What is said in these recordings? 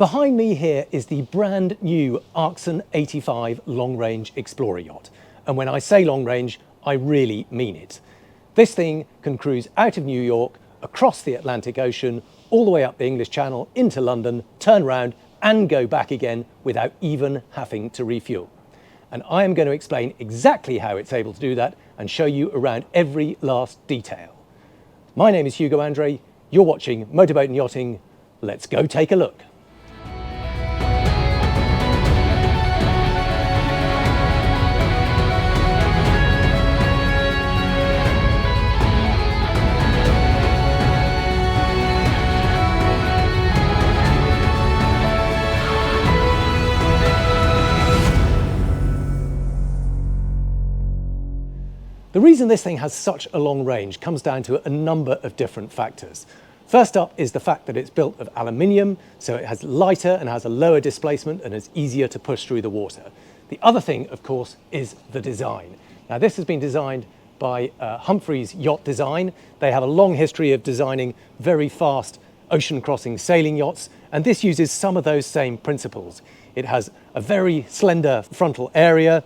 Behind me here is the brand new Arksen 85 long-range explorer yacht. And when I say long-range, I really mean it. This thing can cruise out of New York, across the Atlantic Ocean, all the way up the English Channel into London, turn around and go back again without even having to refuel. And I am going to explain exactly how it's able to do that and show you around every last detail. My name is Hugo Andreae. You're watching Motorboat and Yachting. Let's go take a look. The reason this thing has such a long range comes down to a number of different factors. First up is the fact that it's built of aluminium, so it has lighter and has a lower displacement and is easier to push through the water. The other thing, of course, is the design. Now, this has been designed by Humphrey's Yacht Design. They have a long history of designing very fast ocean-crossing sailing yachts, and this uses some of those same principles. It has a very slender frontal area.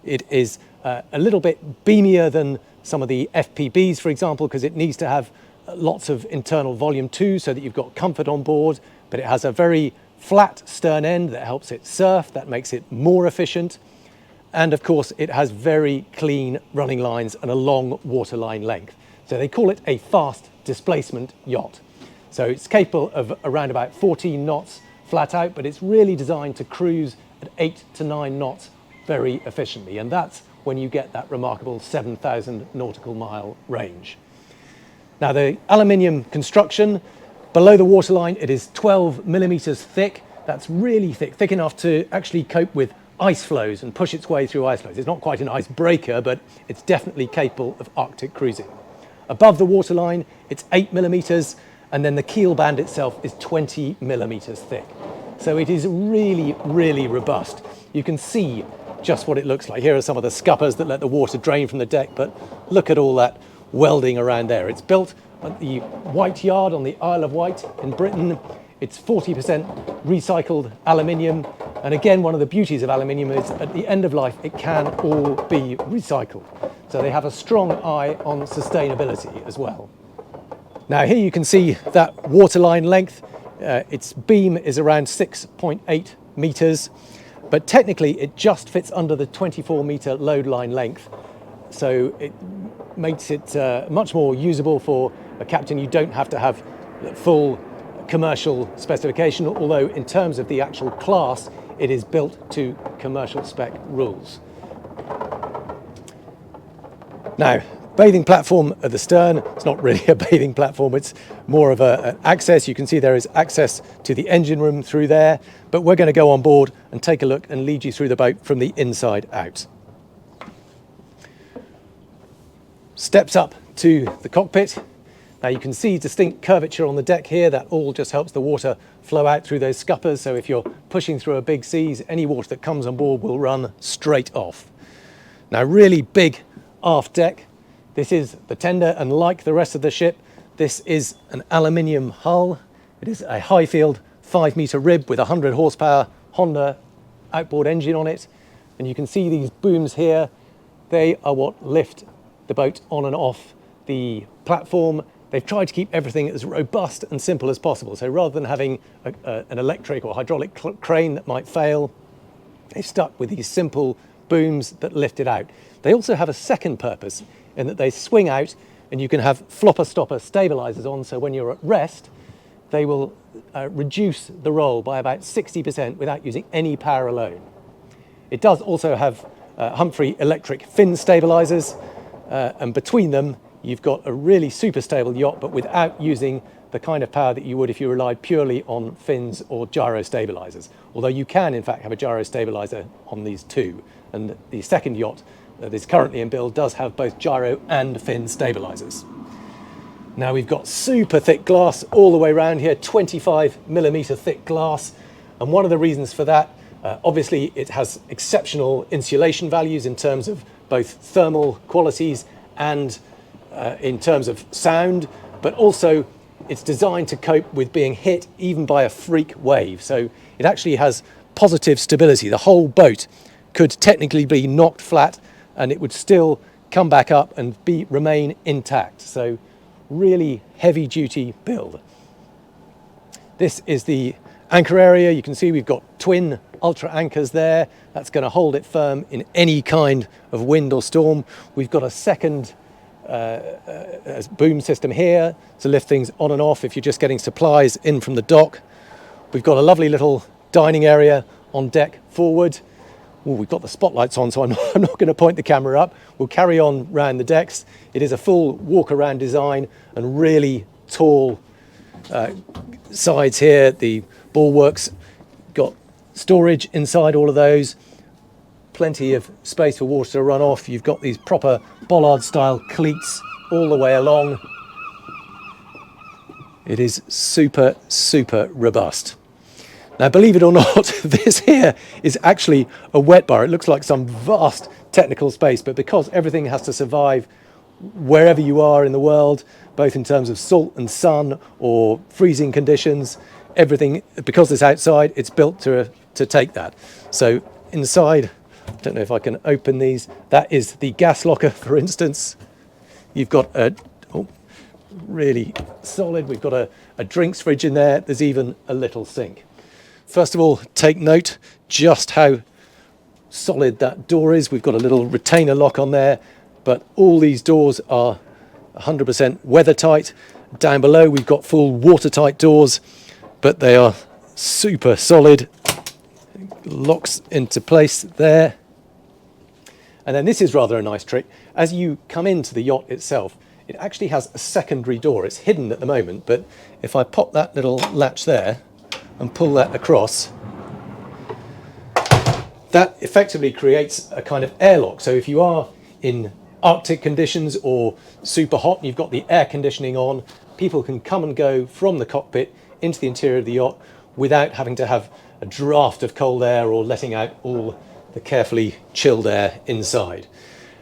It is a little bit beamier than some of the FPBs, for example, because it needs to have lots of internal volume too, so that you've got comfort on board, but it has a very flat stern end that helps it surf, that makes it more efficient. And of course, it has very clean running lines and a long waterline length. So they call it a fast displacement yacht. So it's capable of around about 14 knots flat out, but it's really designed to cruise at 8 to 9 knots very efficiently. And that's when you get that remarkable 7,000 nautical mile range. Now, the aluminium construction, below the waterline, it is 12 millimeters thick. That's really thick, thick enough to actually cope with ice flows and push its way through ice flows. It's not quite an icebreaker, but it's definitely capable of Arctic cruising. Above the waterline, it's 8 millimeters, and then the keel band itself is 20 millimeters thick. So it is really, really robust. You can see just what it looks like. Here are some of the scuppers that let the water drain from the deck, but look at all that welding around there. It's built at the White Yard on the Isle of Wight in Britain. It's 40% recycled aluminium. And again, one of the beauties of aluminium is at the end of life, it can all be recycled. So they have a strong eye on sustainability as well. Now here you can see that waterline length. Its beam is around 6.8 meters. But technically, it just fits under the 24-meter load line length. So it makes it much more usable for a captain. You don't have to have full commercial specification, although in terms of the actual class, it is built to commercial spec rules. Now, bathing platform at the stern. It's not really a bathing platform, it's more of an access. You can see there is access to the engine room through there, but we're going to go on board and take a look and lead you through the boat from the inside out. Steps up to the cockpit. Now you can see distinct curvature on the deck here. That all just helps the water flow out through those scuppers. So if you're pushing through a big seas, any water that comes on board will run straight off. Now, really big aft deck. This is the tender, and like the rest of the ship, this is an aluminium hull. It is a Highfield 5-meter rib with a 100 horsepower Honda outboard engine on it. And you can see these booms here. They are what lift the boat on and off the platform. They've tried to keep everything as robust and simple as possible. So rather than having an electric or hydraulic crane that might fail, they've stuck with these simple booms that lift it out. They also have a second purpose, in that they swing out and you can have flopper stopper stabilizers on, so when you're at rest they will reduce the roll by about 60% without using any power alone. It does also have Humphrey electric fin stabilizers, and between them you've got a really super stable yacht, but without using the kind of power that you would if you relied purely on fins or gyro stabilizers, although you can in fact have a gyro stabilizer on these too, and the second yacht that is currently in build does have both gyro and fin stabilizers. Now we've got super thick glass all the way around here, 25 millimeter thick glass, and one of the reasons for that, obviously it has exceptional insulation values in terms of both thermal qualities and in terms of sound, but also It's designed to cope with being hit even by a freak wave. So it actually has positive stability. The whole boat could technically be knocked flat and it would still come back up and remain intact. So really heavy duty build. This is the anchor area. You can see we've got twin ultra anchors there. That's going to hold it firm in any kind of wind or storm. We've got a second boom system here to lift things on and off if you're just getting supplies in from the dock. We've got a lovely little dining area on deck forward. Ooh, we've got the spotlights on, so I'm not going to point the camera up. We'll carry on round the decks. It is a full walk around design and really tall sides here. The bulwarks got storage inside all of those. Plenty of space for water to run off. You've got these proper bollard style cleats all the way along. It is super, super robust. Now, believe it or not, this here is actually a wet bar. It looks like some vast technical space, but because everything has to survive wherever you are in the world, both in terms of salt and sun or freezing conditions, everything, because it's outside, it's built to take that. So inside, I don't know if I can open these. That is the gas locker, for instance. You've got a really solid. We've got a drinks fridge in there. There's even a little sink. First of all, take note just how solid that door is. We've got a little retainer lock on there, but all these doors are 100% weather tight. Down below, we've got full watertight doors, but they are super solid. Locks into place there. And then this is rather a nice trick. As you come into the yacht itself, it actually has a secondary door. It's hidden at the moment, but if I pop that little latch there and pull that across, that effectively creates a kind of airlock. So if you are in Arctic conditions or super hot and you've got the air conditioning on, people can come and go from the cockpit into the interior of the yacht without having to have a draft of cold air or letting out all the carefully chilled air inside.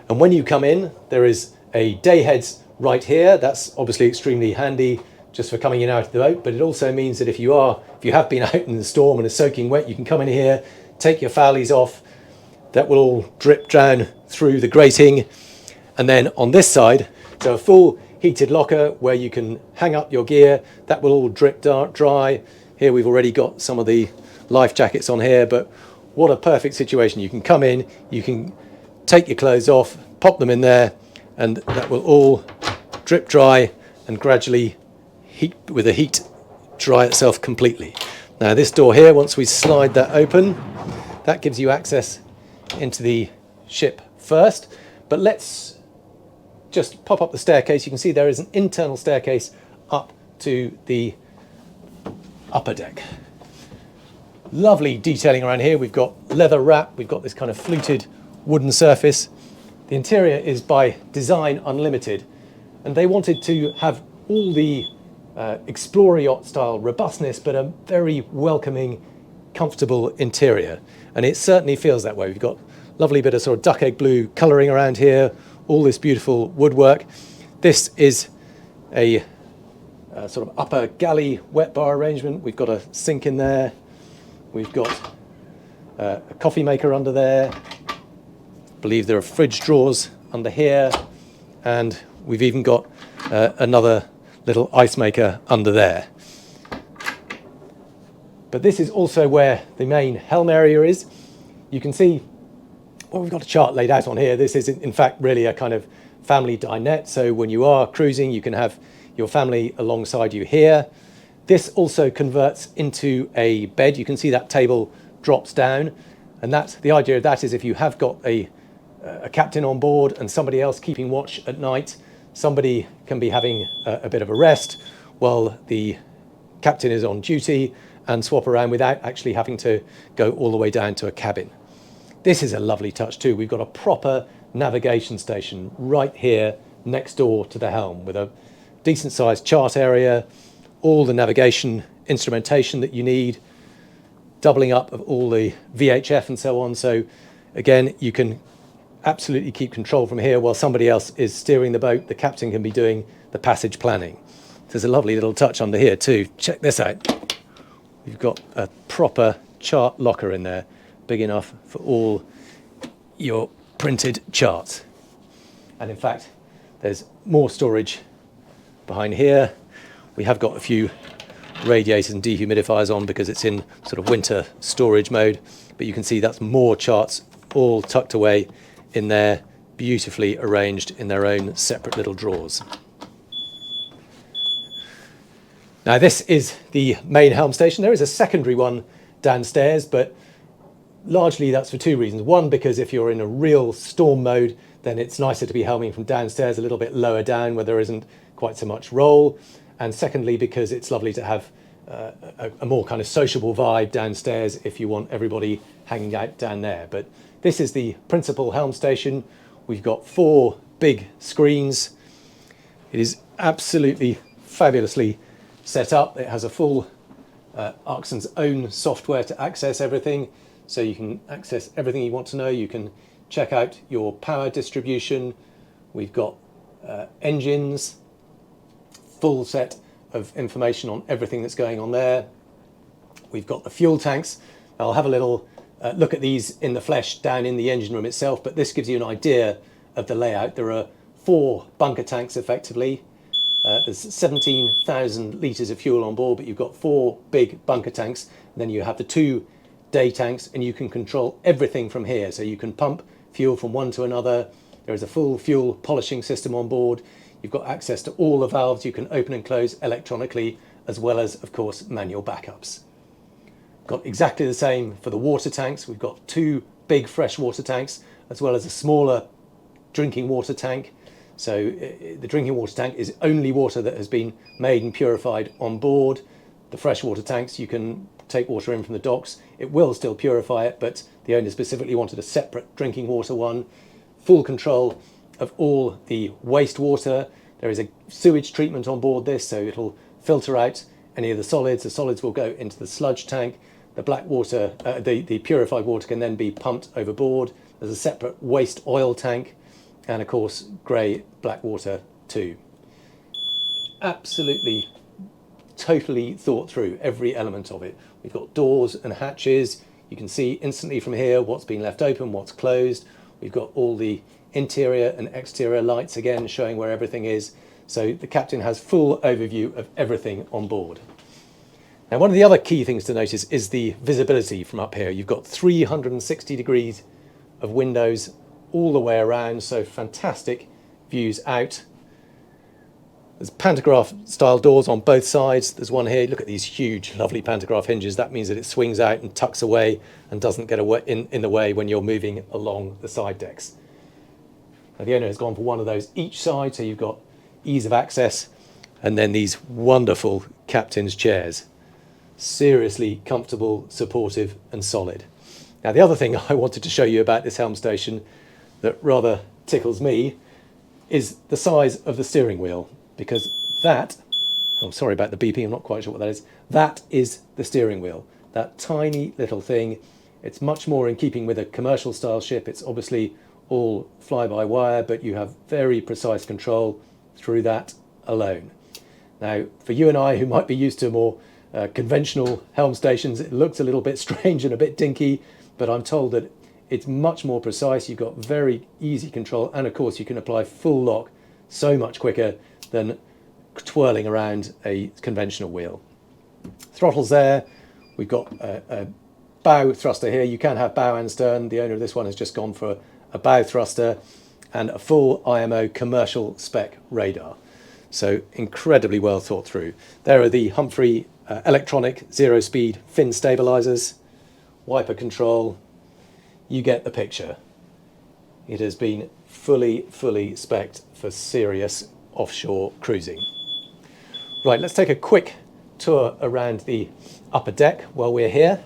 And when you come in, there is a day heads right here. That's obviously extremely handy just for coming in and out of the boat, but it also means that if you have been out in the storm and are soaking wet, you can come in here, take your foulies off. That will all drip down through the grating. And then on this side, so a full heated locker where you can hang up your gear. That will all drip dry. Here we've already got some of the life jackets on here, but what a perfect situation. You can come in, you can take your clothes off, pop them in there, and that will all drip dry and gradually with the heat dry itself completely. Now this door here, once we slide that open, that gives you access into the ship first. But let's just pop up the staircase. You can see there is an internal staircase up to the upper deck. Lovely detailing around here. We've got leather wrap. We've got this kind of fluted wooden surface. The interior is by design unlimited, and they wanted to have all the explorer yacht style robustness, but a very welcoming, comfortable interior. And it certainly feels that way. We've got lovely bit of sort of duck egg blue colouring around here, all this beautiful woodwork. This is a sort of upper galley wet bar arrangement. We've got a sink in there. We've got a coffee maker under there. I believe there are fridge drawers under here. And we've even got another little ice maker under there. But this is also where the main helm area is. You can see, well, we've got a chart laid out on here. This is in fact really a kind of family dinette. So when you are cruising, you can have your family alongside you here. This also converts into a bed. You can see that table drops down. And that's the idea of that is if you have got a captain on board and somebody else keeping watch at night, somebody can be having a bit of a rest while the captain is on duty and swap around without actually having to go all the way down to a cabin. This is a lovely touch too. We've got a proper navigation station right here next door to the helm with a decent sized chart area, all the navigation instrumentation that you need, doubling up of all the VHF and so on. So again, you can absolutely keep control from here while somebody else is steering the boat. The captain can be doing the passage planning. There's a lovely little touch under here too. Check this out. We've got a proper chart locker in there, big enough for all your printed charts. And in fact, there's more storage behind here. We have got a few radiators and dehumidifiers on because it's in sort of winter storage mode, but you can see that's more charts all tucked away in there, beautifully arranged in their own separate little drawers. Now this is the main helm station. There is a secondary one downstairs, but largely that's for two reasons. One, because if you're in a real storm mode, then it's nicer to be helming from downstairs, a little bit lower down where there isn't quite so much roll. And secondly, because it's lovely to have a more kind of sociable vibe downstairs if you want everybody hanging out down there. But this is the principal helm station. We've got 4 big screens. It is absolutely fabulously set up. It has a full Arksen's own software to access everything, so you can access everything you want to know. You can check out your power distribution. We've got engines, full set of information on everything that's going on there. We've got the fuel tanks. I'll have a little look at these in the flesh down in the engine room itself, but this gives you an idea of the layout. There are 4 bunker tanks effectively. There's 17,000 litres of fuel on board, but you've got 4 big bunker tanks. And then you have the 2 day tanks, and you can control everything from here. So you can pump fuel from one to another. There is a full fuel polishing system on board. You've got access to all the valves you can open and close electronically, as well as, of course, manual backups. Got exactly the same for the water tanks. We've got 2 big freshwater tanks, as well as a smaller drinking water tank. So the drinking water tank is only water that has been made and purified on board. The freshwater tanks, you can take water in from the docks. It will still purify it, but the owner specifically wanted a separate drinking water one. Full control of all the wastewater. There is a sewage treatment on board this, so it'll filter out any of the solids. The solids will go into the sludge tank. The black water, the purified water can then be pumped overboard. There's a separate waste oil tank, and of course grey black water too. Absolutely, totally thought through every element of it. We've got doors and hatches. You can see instantly from here what's been left open, what's closed. We've got all the interior and exterior lights again showing where everything is. So the captain has full overview of everything on board. Now, one of the other key things to notice is the visibility from up here. You've got 360 degrees of windows all the way around, so fantastic views out. There's pantograph style doors on both sides. There's one here. Look at these huge, lovely pantograph hinges. That means that it swings out and tucks away and doesn't get away in the way when you're moving along the side decks. Now, the owner has gone for one of those each side, so you've got ease of access. And then these wonderful captain's chairs. Seriously comfortable, supportive and solid. Now, the other thing I wanted to show you about this helm station that rather tickles me is the size of the steering wheel, because that, oh, sorry about the beeping, I'm not quite sure what that is. That is the steering wheel, that tiny little thing. It's much more in keeping with a commercial style ship. It's obviously all fly-by-wire, but you have very precise control through that alone. Now, for you and I, who might be used to more conventional helm stations, it looks a little bit strange and a bit dinky, but I'm told that it's much more precise. You've got very easy control, and of course you can apply full lock so much quicker than twirling around a conventional wheel. Throttles there. We've got a bow thruster here. You can have bow and stern. The owner of this one has just gone for a bow thruster and a full IMO commercial spec radar. So incredibly well thought through. There are the Humphrey electronic zero-speed fin stabilizers, wiper control. You get the picture. It has been fully spec'd for serious offshore cruising. Right, let's take a quick tour around the upper deck while we're here.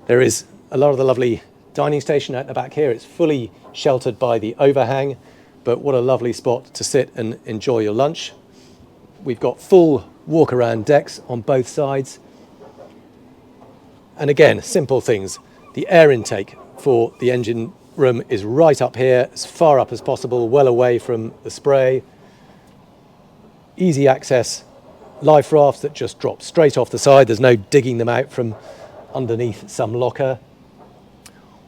There is a lot of the lovely dining station out the back here. It's fully sheltered by the overhang, but what a lovely spot to sit and enjoy your lunch. We've got full walk around decks on both sides. And again, simple things. The air intake for the engine room is right up here, as far up as possible, well away from the spray. Easy access life rafts that just drop straight off the side. There's no digging them out from underneath some locker.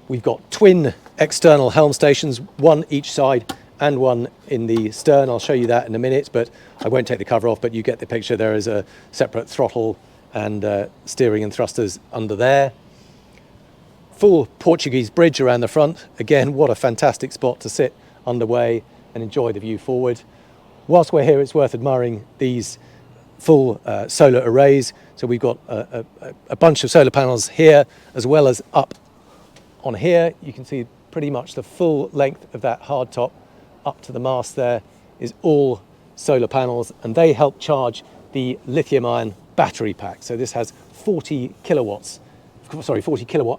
We've got twin external helm stations, one each side and one in the stern. I'll show you that in a minute, but I won't take the cover off, but you get the picture. There is a separate throttle and steering and thrusters under there. Full Portuguese bridge around the front. Again, what a fantastic spot to sit underway and enjoy the view forward. Whilst we're here, it's worth admiring these full solar arrays. So we've got a bunch of solar panels here, as well as up on here. You can see pretty much the full length of that hardtop up to the mast there is all solar panels, and they help charge the lithium-ion battery pack. So this has 40 kilowatt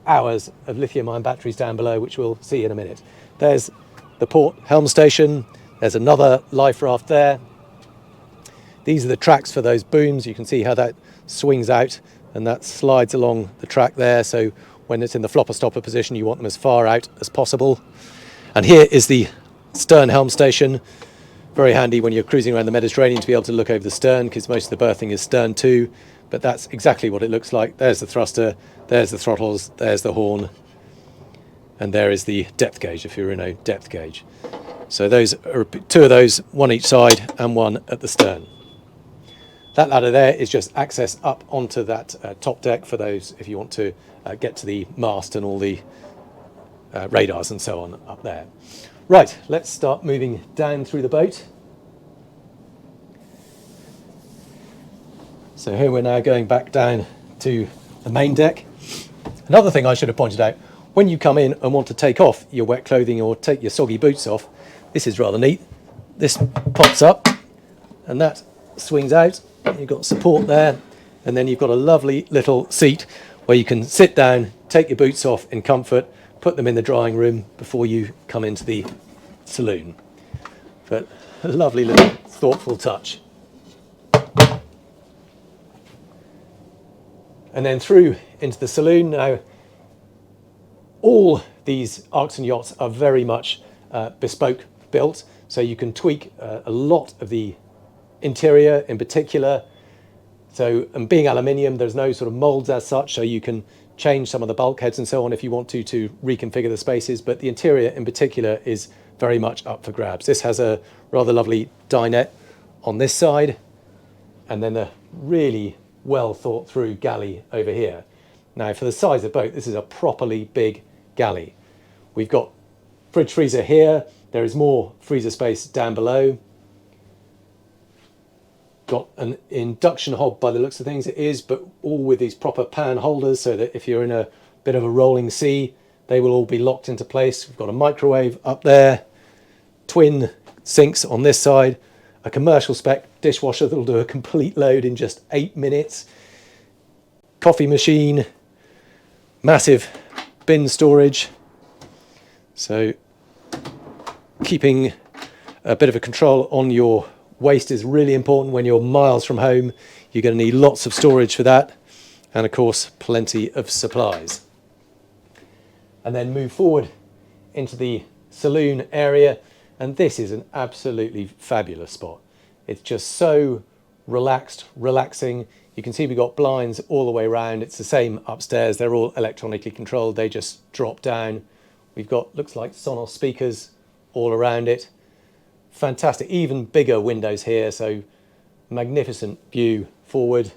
hours of lithium-ion batteries down below, which we'll see in a minute. There's the port helm station. There's another life raft there. These are the tracks for those booms. You can see how that swings out and that slides along the track there. So when it's in the flopper stopper position, you want them as far out as possible. And here is the stern helm station. Very handy when you're cruising around the Mediterranean to be able to look over the stern, because most of the berthing is stern too. But that's exactly what it looks like. There's the thruster, there's the throttles, there's the horn, and there is the depth gauge if you're in a depth gauge. So those are two of those, one each side and one at the stern. That ladder there is just access up onto that top deck for those if you want to get to the mast and all the radars and so on up there. Right, let's start moving down through the boat. So here we're now going back down to the main deck. Another thing I should have pointed out, when you come in and want to take off your wet clothing or take your soggy boots off, this is rather neat. This pops up and that swings out. You've got support there, and then you've got a lovely little seat where you can sit down, take your boots off in comfort, put them in the drying room before you come into the saloon. But a lovely little thoughtful touch. And then through into the saloon. Now, all these Arksen yachts are very much bespoke built, so you can tweak a lot of the interior in particular. So, and being aluminium, there's no sort of molds as such, so you can change some of the bulkheads and so on if you want to reconfigure the spaces, but the interior in particular is very much up for grabs. This has a rather lovely dinette on this side, and then a really well thought through galley over here. Now, for the size of the boat, this is a properly big galley. We've got fridge freezer here. There is more freezer space down below. Got an induction hob by the looks of things, it is, but all with these proper pan holders so that if you're in a bit of a rolling sea, they will all be locked into place. We've got a microwave up there, twin sinks on this side, a commercial spec dishwasher that'll do a complete load in just 8 minutes, coffee machine, massive bin storage. So keeping a bit of a control on your waste is really important when you're miles from home. You're going to need lots of storage for that, and of course plenty of supplies. And then move forward into the saloon area, and this is an absolutely fabulous spot. It's just so relaxing. You can see we've got blinds all the way around. It's the same upstairs. They're all electronically controlled. They just drop down. We've got, looks like Sonos speakers all around it. Fantastic, even bigger windows here, so magnificent view forward.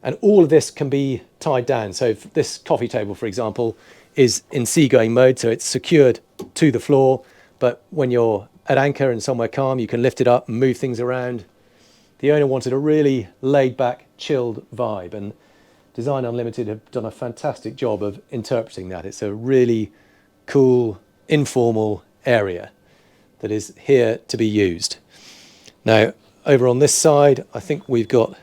And all of this can be tied down. So this coffee table, for example, is in seagoing mode, so it's secured to the floor. But when you're at anchor and somewhere calm, you can lift it up and move things around. The owner wanted a really laid-back, chilled vibe, and Design Unlimited have done a fantastic job of interpreting that. It's a really cool, informal area that is here to be used. Now, over on this side, I think we've got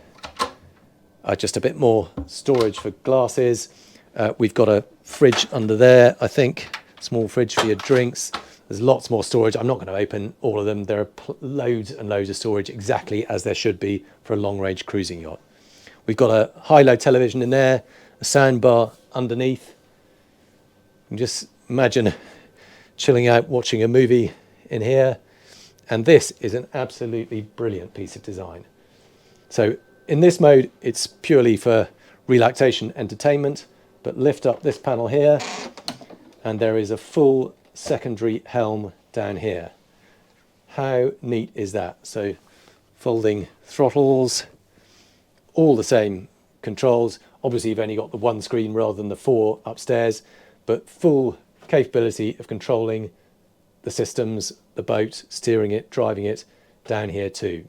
just a bit more storage for glasses. We've got a fridge under there, I think, small fridge for your drinks. There's lots more storage. I'm not going to open all of them. There are loads and loads of storage, exactly as there should be for a long-range cruising yacht. We've got a high-low television in there, a sound bar underneath. You can just imagine chilling out, watching a movie in here. And this is an absolutely brilliant piece of design. So In this mode, it's purely for relaxation entertainment, but lift up this panel here and there is a full secondary helm down here. How neat is that? So folding throttles, all the same controls. Obviously you've only got the one screen rather than the four upstairs, but full capability of controlling the systems, the boat, steering it, driving it down here too.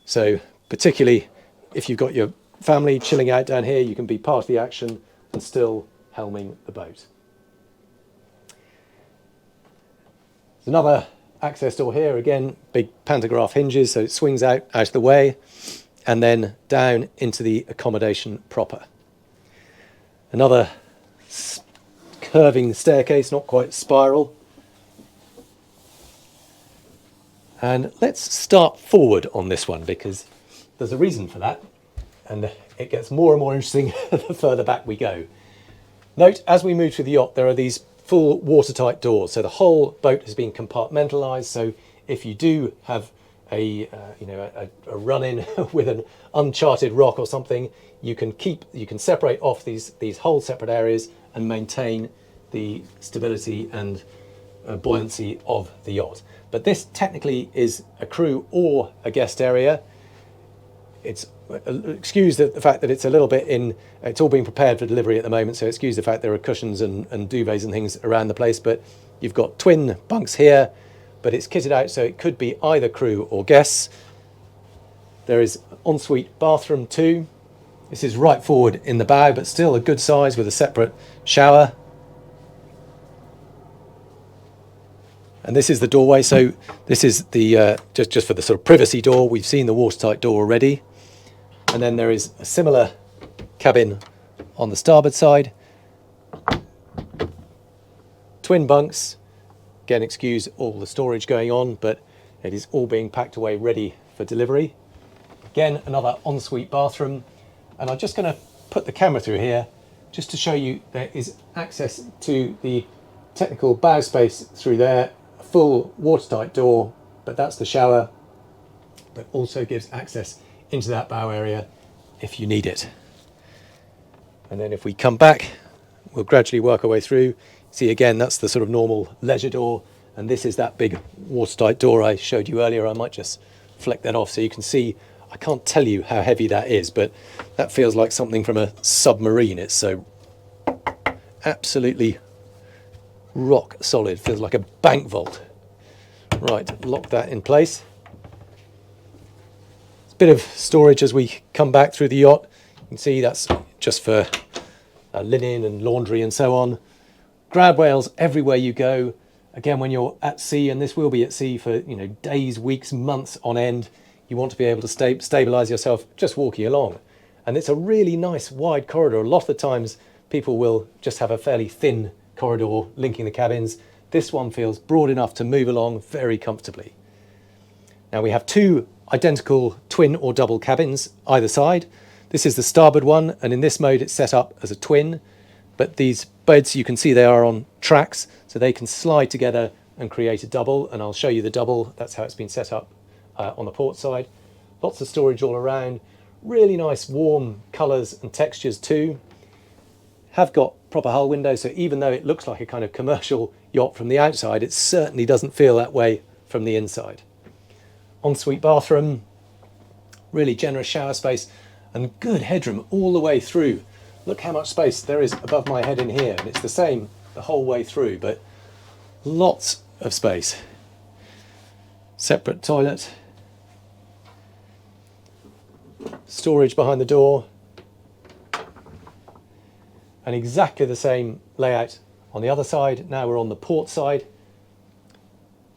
So particularly if you've got your family chilling out down here, you can be part of the action and still helming the boat. There's another access door here, again, big pantograph hinges, so it swings out of the way and then down into the accommodation proper. Another curving staircase, not quite spiral. And let's start forward on this one because there's a reason for that, and it gets more and more interesting the further back we go. Note, as we move through the yacht, there are these full watertight doors, so the whole boat has been compartmentalized. So if you do have a run-in with an uncharted rock or something, you can separate off these whole separate areas and maintain the stability and buoyancy of the yacht. But this technically is a crew or a guest area. It's excuse the fact that it's a little bit it's all being prepared for delivery at the moment, so excuse the fact there are cushions and duvets and things around the place, but you've got twin bunks here, but it's kitted out so it could be either crew or guests. There is ensuite bathroom too. This is right forward in the bow, but still a good size with a separate shower. And this is the doorway, so this is the just for the sort of privacy door. We've seen the watertight door already. And then there is a similar cabin on the starboard side. Twin bunks. Again, excuse all the storage going on, but it is all being packed away ready for delivery. Again, another ensuite bathroom. And I'm just going to put the camera through here just to show you there is access to the technical bow space through there. A full watertight door, but that's the shower, but also gives access into that bow area if you need it. And then if we come back, we'll gradually work our way through. See, again, that's the sort of normal leisure door, and this is that big watertight door I showed you earlier. I might just flick that off so you can see. I can't tell you how heavy that is, but that feels like something from a submarine. It's so absolutely rock solid, feels like a bank vault. Right, lock that in place. Bit of storage as we come back through the yacht. You can see that's just for linen and laundry and so on. Grab rails everywhere you go. Again, when you're at sea, and this will be at sea for days, weeks, months on end, you want to be able to stabilize yourself just walking along. And it's a really nice wide corridor. A lot of the times people will just have a fairly thin corridor linking the cabins. This one feels broad enough to move along very comfortably. Now we have two identical twin or double cabins either side. This is the starboard one, and in this mode it's set up as a twin, but these beds, you can see they are on tracks, so they can slide together and create a double, and I'll show you the double. That's how it's been set up on the port side. Lots of storage all around, really nice warm colours and textures too. Have got proper hull windows, so even though it looks like a kind of commercial yacht from the outside, it certainly doesn't feel that way from the inside. Ensuite bathroom, really generous shower space and good headroom all the way through. Look how much space there is above my head in here, and it's the same the whole way through, but lots of space. Separate toilet, storage behind the door, and exactly the same layout on the other side. Now we're on the port side.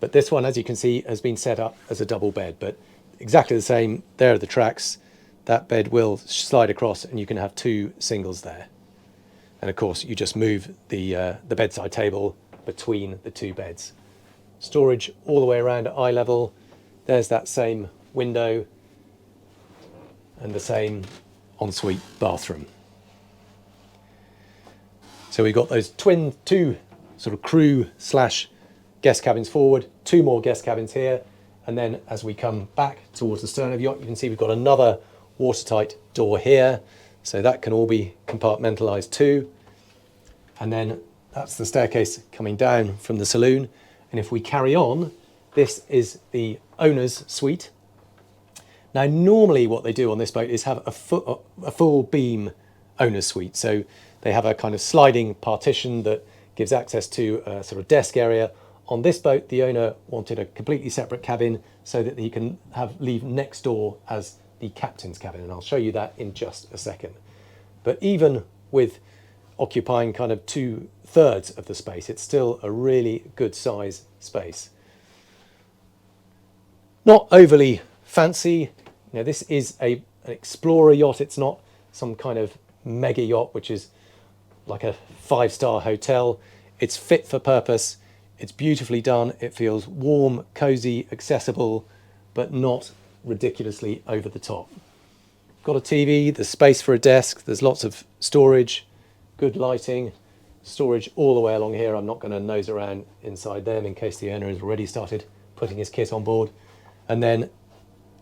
But this one, as you can see, has been set up as a double bed, but exactly the same. There are the tracks. That bed will slide across and you can have two singles there. And of course, you just move the bedside table between the two beds. Storage all the way around at eye level. There's that same window and the same ensuite bathroom. So we've got those two sort of crew / guest cabins forward, two more guest cabins here, and then as we come back towards the stern of the yacht, you can see we've got another watertight door here, so that can all be compartmentalized too. And then that's the staircase coming down from the saloon. And if we carry on, this is the owner's suite. Now, normally what they do on this boat is have a full beam owner's suite. So they have a kind of sliding partition that gives access to a sort of desk area. On this boat, the owner wanted a completely separate cabin so that he can leave next door as the captain's cabin. And I'll show you that in just a second. But even with occupying kind of 2/3 of the space, it's still a really good size space. Not overly fancy. You know, this is an explorer yacht. It's not some kind of mega yacht, which is like a 5-star hotel. It's fit for purpose. It's beautifully done. It feels warm, cozy, accessible, but not ridiculously over the top. Got a TV, there's space for a desk, there's lots of storage, good lighting, storage all the way along here. I'm not going to nose around inside them in case the owner has already started putting his kit on board. And then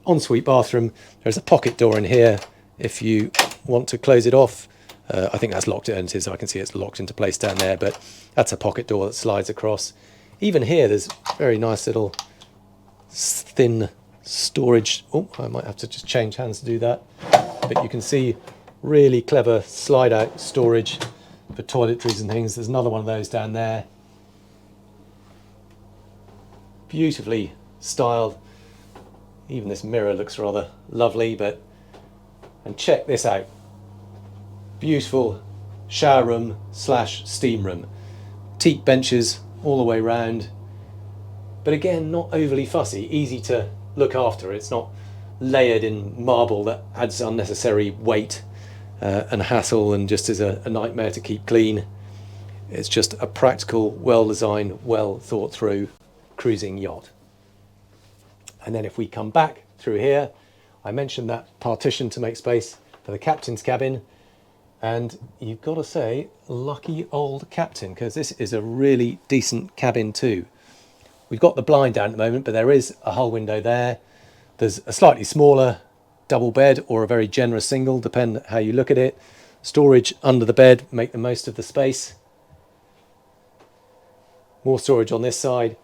ensuite bathroom, there's a pocket door in here if you want to close it off. I think that's locked into, so I can see it's locked into place down there, but that's a pocket door that slides across. Even here, there's very nice little thin storage. Oh, I might have to just change hands to do that. But you can see really clever slide out storage for toiletries and things. There's another one of those down there. Beautifully styled. Even this mirror looks rather lovely, and check this out. Beautiful shower room / steam room. Teak benches all the way round. But again, not overly fussy, easy to look after. It's not layered in marble that adds unnecessary weight and hassle and just is a nightmare to keep clean. It's just a practical, well-designed, well-thought-through cruising yacht. And then if we come back through here, I mentioned that partition to make space for the captain's cabin. And you've got to say, lucky old captain, because this is a really decent cabin too. We've got the blind down at the moment, but there is a hull window there. There's a slightly smaller double bed or a very generous single, depending how you look at it. Storage under the bed, make the most of the space. More storage on this side.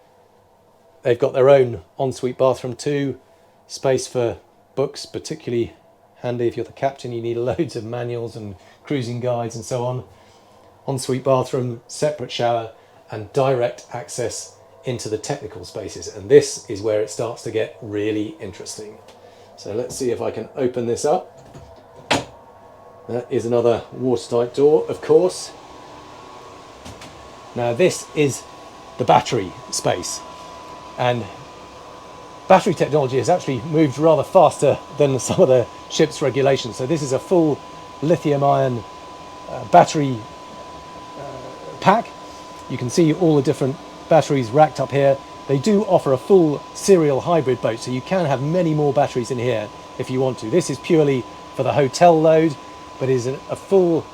They've got their own ensuite bathroom too. Space for books, particularly handy if you're the captain. You need loads of manuals and cruising guides and so on. Ensuite bathroom, separate shower, and direct access into the technical spaces. And this is where it starts to get really interesting. So let's see if I can open this up. That is another watertight door, of course. Now this is the battery space. And battery technology has actually moved rather faster than some of the ship's regulations. So this is a full lithium-ion battery pack. You can see all the different batteries racked up here. They do offer a full serial hybrid boat, so you can have many more batteries in here if you want to. This is purely for the hotel load, but is a full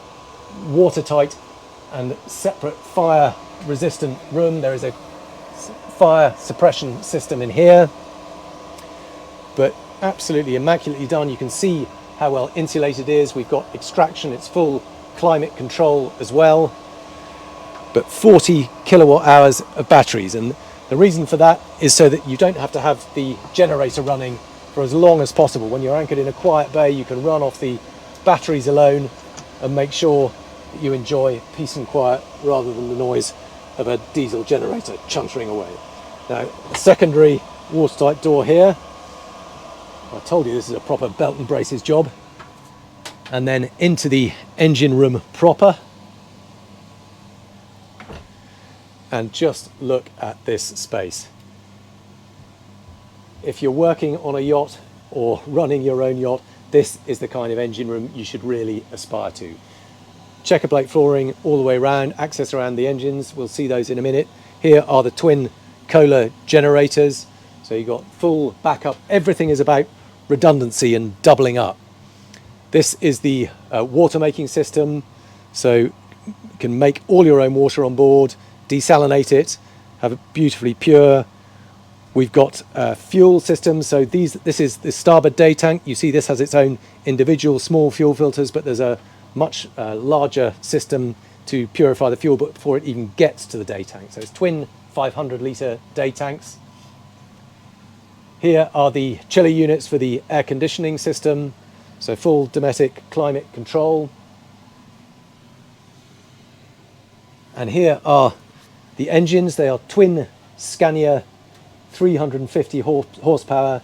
watertight and separate fire-resistant room. There is a fire suppression system in here, but absolutely immaculately done. You can see how well insulated it is. We've got extraction, it's full climate control as well, but 40 kilowatt hours of batteries. And the reason for that is so that you don't have to have the generator running for as long as possible. When you're anchored in a quiet bay, you can run off the batteries alone and make sure that you enjoy peace and quiet rather than the noise of a diesel generator chuntering away. Now, a secondary watertight door here. I told you this is a proper belt and braces job. And then into the engine room proper. And just look at this space. If you're working on a yacht or running your own yacht, this is the kind of engine room you should really aspire to. Checker plate flooring all the way around, access around the engines, we'll see those in a minute. Here are the twin Kohler generators, so you've got full backup. Everything is about redundancy and doubling up. This is the water making system, so you can make all your own water on board, desalinate it, have it beautifully pure, We've got fuel systems. So this is the starboard day tank. You see this has its own individual small fuel filters, but there's a much larger system to purify the fuel before it even gets to the day tank. So it's twin 500-litre day tanks. Here are the chiller units for the air conditioning system. So full domestic climate control. And here are the engines. They are twin Scania 350 horsepower,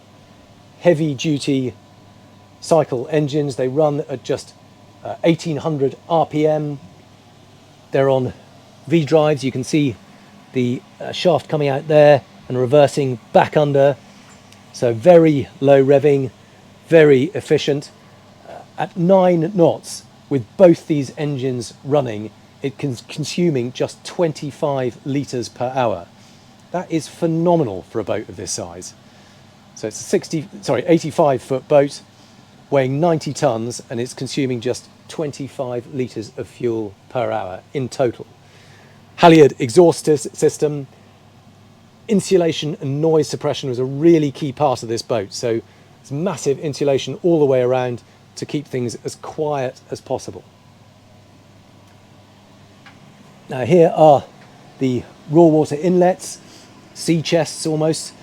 heavy duty cycle engines. They run at just 1800 RPM. They're on V drives. You can see the shaft coming out there and reversing back under. So very low revving, very efficient. At 9 knots with both these engines running, it can consuming just 25 litres per hour. That is phenomenal for a boat of this size. So it's a 85-foot boat weighing 90 tons, and it's consuming just 25 litres of fuel per hour in total. Halyard exhaust system. Insulation and noise suppression was a really key part of this boat. So it's massive insulation all the way around to keep things as quiet as possible. Now here are the raw water inlets, sea chests almost.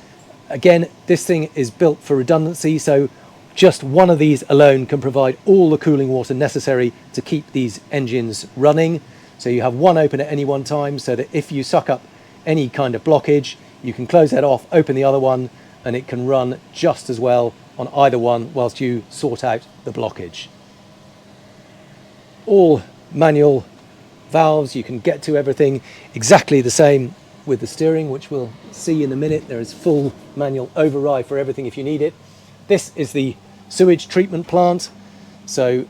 Again, this thing is built for redundancy, so just one of these alone can provide all the cooling water necessary to keep these engines running. So you have one open at any one time, so that if you suck up any kind of blockage, you can close that off, open the other one, and it can run just as well on either one whilst you sort out the blockage. All manual valves, you can get to everything. Exactly the same with the steering, which we'll see in a minute. There is full manual override for everything if you need it. This is the sewage treatment plant. So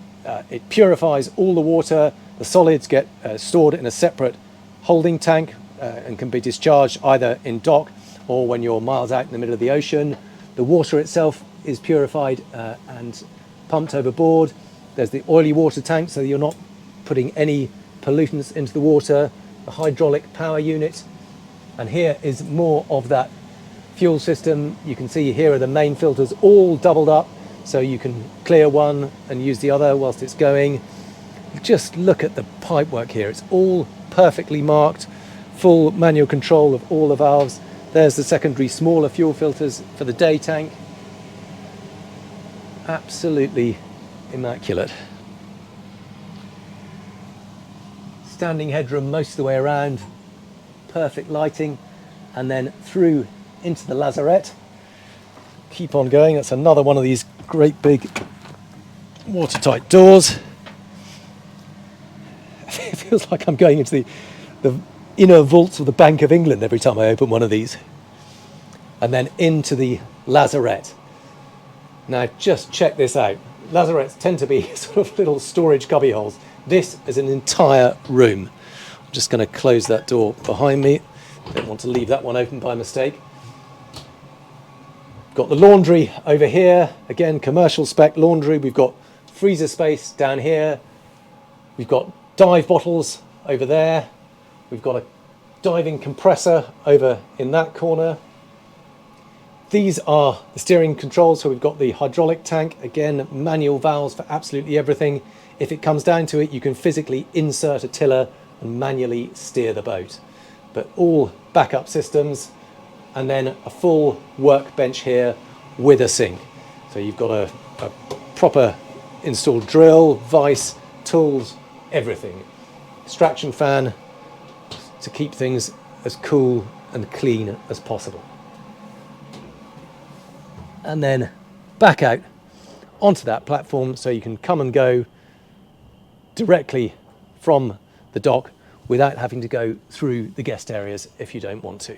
it purifies all the water. The solids get stored in a separate holding tank and can be discharged either in dock or when you're miles out in the middle of the ocean. The water itself is purified and pumped overboard. There's the oily water tank, so you're not putting any pollutants into the water. The hydraulic power unit. And here is more of that fuel system. You can see here are the main filters all doubled up, so you can clear one and use the other whilst it's going. Just look at the pipework here. It's all perfectly marked, full manual control of all the valves. There's the secondary smaller fuel filters for the day tank. Absolutely immaculate. Standing headroom most of the way around, perfect lighting, and then through into the lazarette. Keep on going. That's another one of these great big watertight doors. It feels like I'm going into the inner vaults of the Bank of England every time I open one of these. And then into the lazarette. Now just check this out. Lazarettes tend to be sort of little storage cubby holes. This is an entire room. I'm just going to close that door behind me. Don't want to leave that one open by mistake. Got the laundry over here. Again, commercial spec laundry. We've got freezer space down here. We've got dive bottles over there. We've got a diving compressor over in that corner. These are the steering controls. So we've got the hydraulic tank. Again, manual valves for absolutely everything. If it comes down to it, you can physically insert a tiller and manually steer the boat. But all backup systems, and then a full workbench here with a sink. So you've got a proper installed drill, vise, tools, everything. Extraction fan to keep things as cool and clean as possible. And then back out onto that platform so you can come and go directly from the dock without having to go through the guest areas if you don't want to.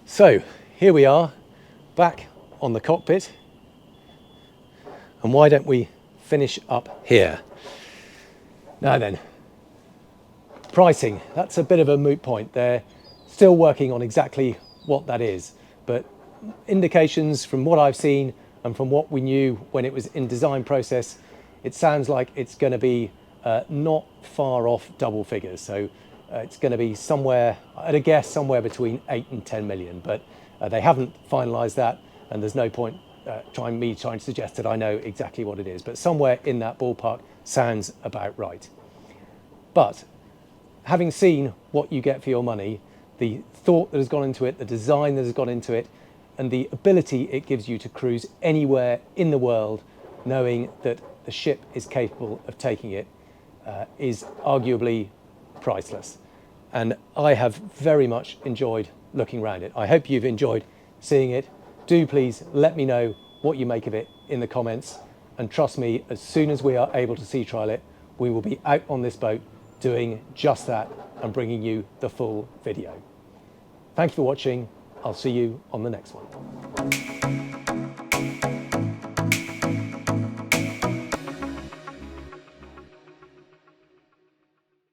So here we are back on the cockpit, and why don't we finish up here? Now then, pricing, that's a bit of a moot point. They're still working on exactly what that is, but indications from what I've seen and from what we knew when it was in design process, it sounds like it's going to be not far off double figures. So It's going to be somewhere, at a guess, somewhere between 8 and 10 million, but they haven't finalised that, and there's no point trying to suggest that I know exactly what it is, but somewhere in that ballpark sounds about right. But having seen what you get for your money, the thought that has gone into it, the design that has gone into it, and the ability it gives you to cruise anywhere in the world, knowing that the ship is capable of taking it, is arguably priceless. And I have very much enjoyed looking around it. I hope you've enjoyed seeing it. Do please let me know what you make of it in the comments. And trust me, as soon as we are able to sea trial it, we will be out on this boat doing just that and bringing you the full video. Thank you for watching. I'll see you on the next one.